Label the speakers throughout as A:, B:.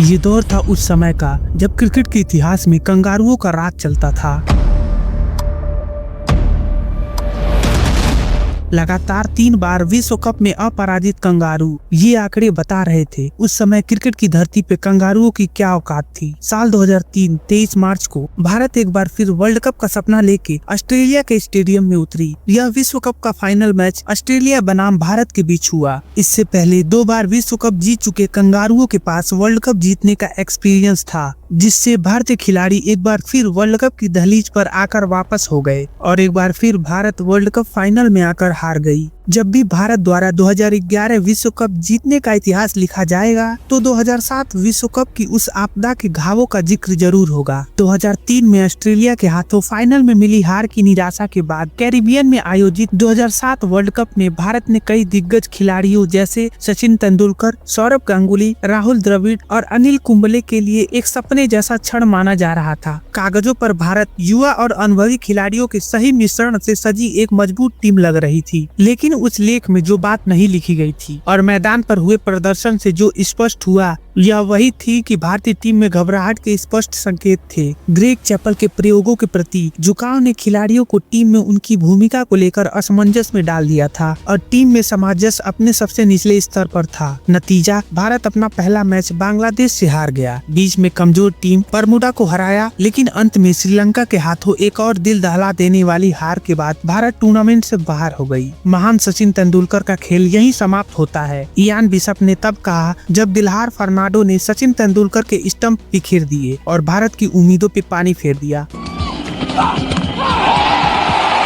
A: ये दौर था उस समय का जब क्रिकेट के इतिहास में कंगारुओं का राज चलता था। लगातार 3 बार विश्व कप में अपराजित कंगारू ये आंकड़े बता रहे थे उस समय क्रिकेट की धरती पे कंगारुओं की क्या औकात थी। साल 2003 23 मार्च को भारत एक बार फिर वर्ल्ड कप का सपना लेके ऑस्ट्रेलिया के स्टेडियम में उतरी। यह विश्व कप का फाइनल मैच ऑस्ट्रेलिया बनाम भारत के बीच हुआ। इससे पहले 2 बार विश्व कप जीत चुके कंगारुओं के पास वर्ल्ड कप जीतने का एक्सपीरियंस था, जिससे भारतीय खिलाड़ी एक बार फिर वर्ल्ड कप की दहलीज पर आकर वापस हो गए और एक बार फिर भारत वर्ल्ड कप फाइनल में आकर हार गई। जब भी भारत द्वारा 2011 विश्व कप जीतने का इतिहास लिखा जाएगा तो 2007 विश्व कप की उस आपदा के घावों का जिक्र जरूर होगा। 2003 में ऑस्ट्रेलिया के हाथों फाइनल में मिली हार की निराशा के बाद कैरिबियन में आयोजित 2007 वर्ल्ड कप में भारत ने कई दिग्गज खिलाड़ियों जैसे सचिन तेंदुलकर, सौरव गांगुली, राहुल द्रविड़ और अनिल कुंबले के लिए एक सपने जैसा क्षण माना जा रहा था। कागजों पर भारत युवा और अनुभवी खिलाड़ियों के सही मिश्रण से सजी एक मजबूत टीम लग रही थी, लेकिन उस लेख में जो बात नहीं लिखी गई थी और मैदान पर हुए प्रदर्शन से जो स्पष्ट हुआ यह वही थी कि भारतीय टीम में घबराहट के स्पष्ट संकेत थे। ग्रेग चैपल के प्रयोगों के प्रति झुकाव ने खिलाड़ियों को टीम में उनकी भूमिका को लेकर असमंजस में डाल दिया था और टीम में सामंजस्य अपने सबसे निचले स्तर पर था। नतीजा, भारत अपना पहला मैच बांग्लादेश से हार गया। बीच में कमजोर टीम बरमूडा को हराया, लेकिन अंत में श्रीलंका के हाथों एक और दिल दहला देने वाली हार के बाद भारत टूर्नामेंट से बाहर हो गई। महान सचिन तेंदुलकर का खेल यहीं समाप्त होता है। इयान बिशप ने तब कहा जब दिलहार फर्नांडो ने सचिन तेंदुलकर के स्टंप बिखेर दिए और भारत की उम्मीदों पे पानी फेर दिया।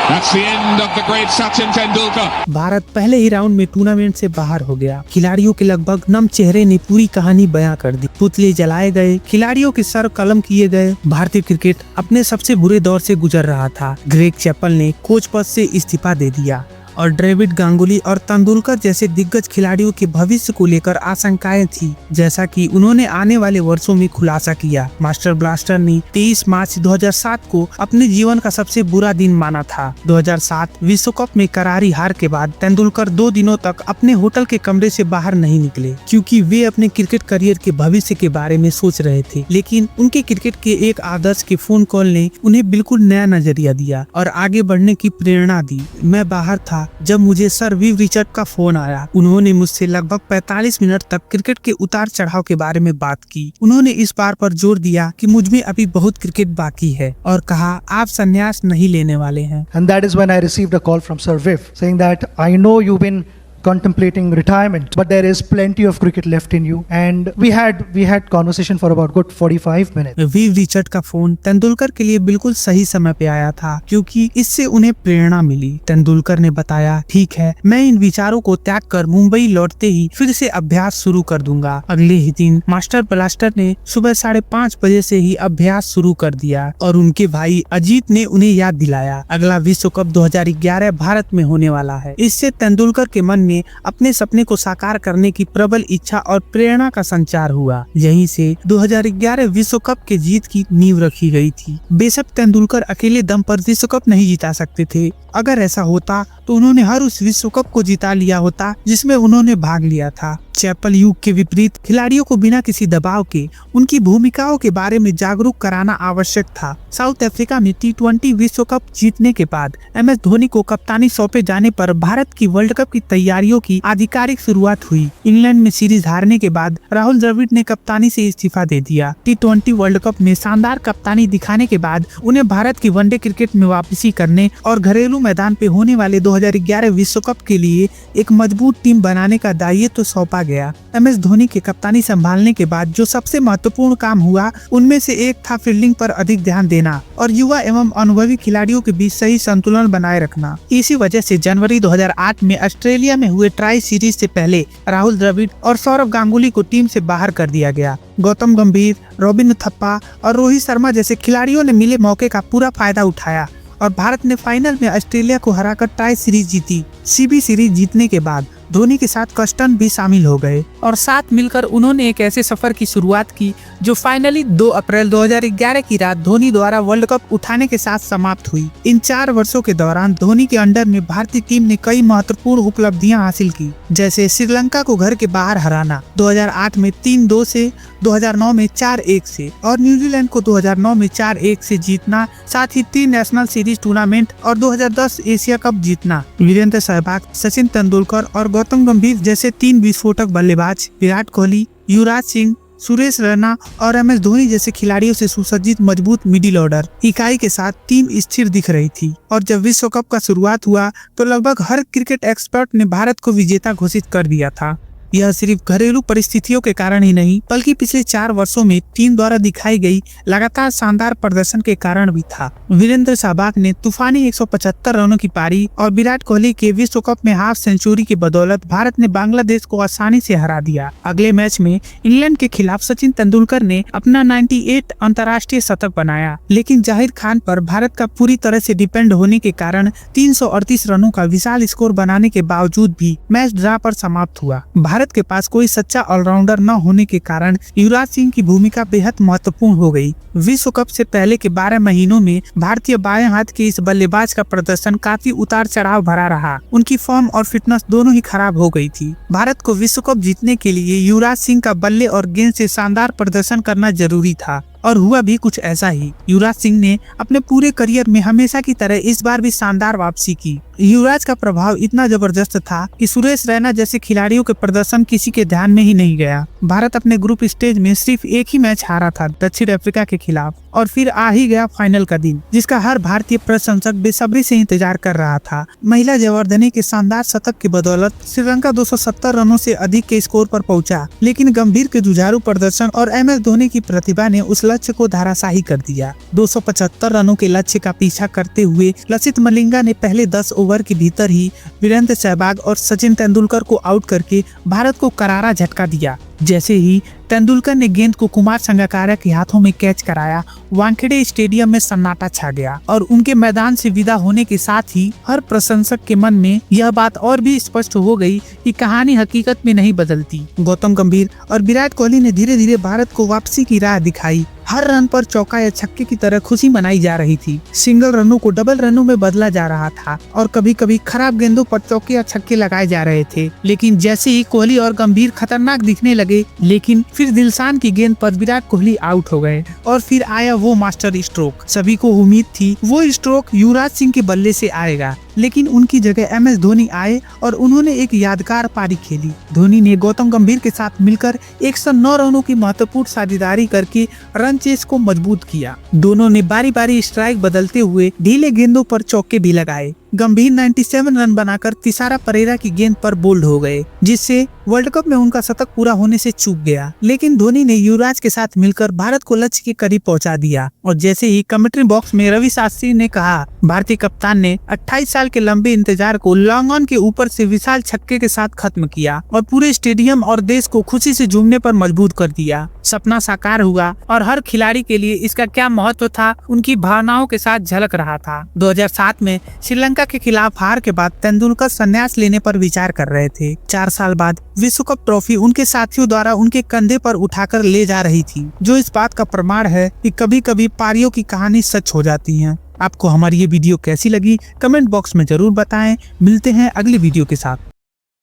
B: That's the end of the great Sachin Tendulkar.
A: Bharat पहले ही राउंड में टूर्नामेंट से बाहर हो गया। खिलाड़ियों के लगभग नम चेहरे ने पूरी कहानी बयां कर दी। पुतले जलाए गए, खिलाड़ियों के सर कलम किए गए। भारतीय क्रिकेट अपने सबसे बुरे दौर से गुजर रहा था। ग्रेग चैपल ने कोच पद से इस्तीफा दे दिया और द्रविड़, गांगुली और तेंदुलकर जैसे दिग्गज खिलाड़ियों के भविष्य को लेकर आशंकाएं थी, जैसा कि उन्होंने आने वाले वर्षों में खुलासा किया। मास्टर ब्लास्टर ने 23 मार्च 2007 को अपने जीवन का सबसे बुरा दिन माना था। 2007 विश्व कप में करारी हार के बाद तेंदुलकर 2 दिनों तक अपने होटल के कमरे से बाहर नहीं निकले, क्योंकि वे अपने क्रिकेट करियर के भविष्य के बारे में सोच रहे थे। लेकिन उनके क्रिकेट के एक आदर्श के फोन कॉल ने उन्हें बिल्कुल नया नजरिया दिया और आगे बढ़ने की प्रेरणा दी। मैं बाहर था जब मुझे सर विव रिचर्ड का फोन आया। उन्होंने मुझसे लगभग 45 मिनट तक क्रिकेट के उतार चढ़ाव के बारे में बात की। उन्होंने इस बात पर जोर दिया कि मुझ में अभी बहुत क्रिकेट बाकी है और कहा आप संन्यास नहीं लेने वाले हैं।
C: And that is when I received a call from Sir Viv saying that I know you've been contemplating retirement, but there is plenty of cricket left in you. And we had conversation for about good 45 minutes.
A: Viv Richard का phone Tendulkar के लिए बिल्कुल सही समय पे आया था, क्योंकि इससे उन्हें प्रेरणा मिली। तेंदुलकर ने बताया, ठीक है, मैं इन विचारों को त्याग कर मुंबई लौटते ही फिर से अभ्यास शुरू कर दूंगा। अगले ही दिन मास्टर ब्लास्टर ने सुबह 5:30 बजे से ही अभ्यास शुरू कर दिया और उनके भाई अजीत ने उन्हें याद दिलाया अगला विश्व कप 2011 भारत में होने वाला है। इससे तेंदुलकर के मन अपने सपने को साकार करने की प्रबल इच्छा और प्रेरणा का संचार हुआ। यहीं से 2011 विश्व कप के जीत की नींव रखी गई थी। बेशक तेंदुलकर अकेले दम पर विश्व कप नहीं जीता सकते थे। अगर ऐसा होता तो उन्होंने हर उस विश्व कप को जीता लिया होता जिसमें उन्होंने भाग लिया था। चैपल युग के विपरीत खिलाड़ियों को बिना किसी दबाव के उनकी भूमिकाओं के बारे में जागरूक कराना आवश्यक था। साउथ अफ्रीका में T20 विश्व कप जीतने के बाद MS धोनी को कप्तानी सौंपे जाने पर भारत की वर्ल्ड कप की तैयारियों की आधिकारिक शुरुआत हुई। इंग्लैंड में सीरीज हारने के बाद राहुल द्रविड़ ने कप्तानी से इस्तीफा दे दिया। T20 वर्ल्ड कप में शानदार कप्तानी दिखाने के बाद उन्हें भारत की वनडे क्रिकेट में वापसी करने और घरेलू मैदान पे होने वाले 2011 विश्व कप के लिए एक मजबूत टीम बनाने का दायित्व तो सौंपा गया। MS धोनी के कप्तानी संभालने के बाद जो सबसे महत्वपूर्ण काम हुआ उनमें से एक था फील्डिंग पर अधिक ध्यान देना और युवा एवं अनुभवी खिलाड़ियों के बीच सही संतुलन बनाए रखना। इसी वजह से जनवरी 2008 में ऑस्ट्रेलिया में हुए ट्राई सीरीज से पहले राहुल द्रविड़ और सौरव गांगुली को टीम से बाहर कर दिया गया। गौतम गंभीर, रॉबिन थप्पा और रोहित शर्मा जैसे खिलाड़ियों ने मिले मौके का पूरा फायदा उठाया और भारत ने फाइनल में ऑस्ट्रेलिया को हराकर टाई सीरीज जीती। सीबी सीरीज जीतने के बाद धोनी के साथ कस्टन भी शामिल हो गए और साथ मिलकर उन्होंने एक ऐसे सफर की शुरुआत की जो फाइनली 2 अप्रैल 2011 की रात धोनी द्वारा वर्ल्ड कप उठाने के साथ समाप्त हुई। इन 4 वर्षों के दौरान धोनी के अंडर में भारतीय टीम ने कई महत्वपूर्ण उपलब्धियां हासिल की, जैसे श्रीलंका को घर के बाहर हराना 2008 में 3-2 से, 2009 में 4-1 से और न्यूजीलैंड को 2009 में 4-1 से जीतना, साथ ही 3 नेशनल सीरीज टूर्नामेंट और 2010 एशिया कप जीतना। वीरेंद्र सहवाग, सचिन तेंदुलकर और गौतम गंभीर जैसे 3 विस्फोटक बल्लेबाज, विराट कोहली, युवराज सिंह, सुरेश रैना और MS धोनी जैसे खिलाड़ियों से सुसज्जित मजबूत मिडिल ऑर्डर इकाई के साथ टीम स्थिर दिख रही थी। और जब विश्व कप का शुरुआत हुआ तो लगभग हर क्रिकेट एक्सपर्ट ने भारत को विजेता घोषित कर दिया था। यह सिर्फ घरेलू परिस्थितियों के कारण ही नहीं बल्कि पिछले 4 वर्षों में टीम द्वारा दिखाई गई लगातार शानदार प्रदर्शन के कारण भी था। वीरेंद्र सहवाग ने तूफानी 175 रनों की पारी और विराट कोहली के विश्व कप में हाफ सेंचुरी की बदौलत भारत ने बांग्लादेश को आसानी से हरा दिया। अगले मैच में इंग्लैंड के खिलाफ सचिन तेंदुलकर ने अपना 98 अंतर्राष्ट्रीय शतक बनाया, लेकिन जाहिर खान पर भारत का पूरी तरह से डिपेंड होने के कारण 338 रनों का विशाल स्कोर बनाने के बावजूद भी मैच ड्रा पर समाप्त हुआ। भारत के पास कोई सच्चा ऑलराउंडर न होने के कारण युवराज सिंह की भूमिका बेहद महत्वपूर्ण हो गई। विश्व कप से पहले के 12 महीनों में भारतीय बाएं हाथ के इस बल्लेबाज का प्रदर्शन काफी उतार चढ़ाव भरा रहा। उनकी फॉर्म और फिटनेस दोनों ही खराब हो गई थी। भारत को विश्व कप जीतने के लिए युवराज सिंह का बल्ले और गेंद से शानदार प्रदर्शन करना जरूरी था और हुआ भी कुछ ऐसा ही। युवराज सिंह ने अपने पूरे करियर में हमेशा की तरह इस बार भी शानदार वापसी की। युवराज का प्रभाव इतना जबरदस्त था कि सुरेश रैना जैसे खिलाड़ियों के प्रदर्शन किसी के ध्यान में ही नहीं गया। भारत अपने ग्रुप स्टेज में सिर्फ एक ही मैच हारा था दक्षिण अफ्रीका के खिलाफ और फिर आ ही गया फाइनल का दिन, जिसका हर भारतीय प्रशंसक बेसब्री से इंतजार कर रहा था। महिला जयवर्धने के शानदार शतक की बदौलत श्रीलंका 270 रनों से अधिक के स्कोर पर पहुंचा, लेकिन गंभीर के जुझारू प्रदर्शन और MS धोनी की प्रतिभा ने उस लक्ष्य को धराशाही कर दिया। 275 रनों के लक्ष्य का पीछा करते हुए लसित मलिंगा ने पहले 10 ओवर के भीतर ही वीरेंद्र सहवाग और सचिन तेंदुलकर को आउट करके भारत को करारा झटका दिया। जैसे ही तेंदुलकर ने गेंद को कुमार संगकारा के हाथों में कैच कराया, वानखेड़े स्टेडियम में सन्नाटा छा गया और उनके मैदान से विदा होने के साथ ही हर प्रशंसक के मन में यह बात और भी स्पष्ट हो गई कि कहानी हकीकत में नहीं बदलती। गौतम गंभीर और विराट कोहली ने धीरे धीरे भारत को वापसी की राह दिखाई। हर रन पर चौका या छक्के की तरह खुशी मनाई जा रही थी। सिंगल रनों को डबल रनों में बदला जा रहा था और कभी कभी खराब गेंदों पर चौके या छक्के लगाए जा रहे थे। लेकिन जैसे ही कोहली और गंभीर खतरनाक दिखने लगे, लेकिन फिर दिलशान की गेंद पर विराट कोहली आउट हो गए और फिर आया वो मास्टर स्ट्रोक। सभी को उम्मीद थी वो स्ट्रोक युवराज सिंह के बल्ले से आएगा, लेकिन उनकी जगह MS धोनी आए और उन्होंने एक यादगार पारी खेली। धोनी ने गौतम गंभीर के साथ मिलकर 109 रनों की महत्वपूर्ण साझेदारी करके रन चेस को मजबूत किया। दोनों ने बारी बारी स्ट्राइक बदलते हुए ढीले गेंदों पर चौके भी लगाए। गंभीर 97 रन बनाकर तिसारा परेरा की गेंद पर बोल्ड हो गए, जिससे वर्ल्ड कप में उनका शतक पूरा होने से चूक गया। लेकिन धोनी ने युवराज के साथ मिलकर भारत को लक्ष्य के करीब पहुंचा दिया और जैसे ही कमेंट्री बॉक्स में रवि शास्त्री ने कहा, भारतीय कप्तान ने 28 साल के लंबे इंतजार को लॉन्ग ऑन के ऊपर से विशाल छक्के के साथ खत्म किया और पूरे स्टेडियम और देश को खुशी से झूमने पर मजबूर कर दिया। सपना साकार हुआ और हर खिलाड़ी के लिए इसका क्या महत्व था उनकी भावनाओं के साथ झलक रहा था। 2007 में श्रीलंका के खिलाफ हार के बाद तेंदुलकर संन्यास लेने पर विचार कर रहे थे। 4 साल बाद विश्व कप ट्रॉफी उनके साथियों द्वारा उनके कंधे पर उठाकर ले जा रही थी, जो इस बात का प्रमाण है कि कभी कभी पारियों की कहानी सच हो जाती है। आपको हमारी ये वीडियो कैसी लगी कमेंट बॉक्स में जरूर बताएं। मिलते हैं अगली वीडियो के साथ।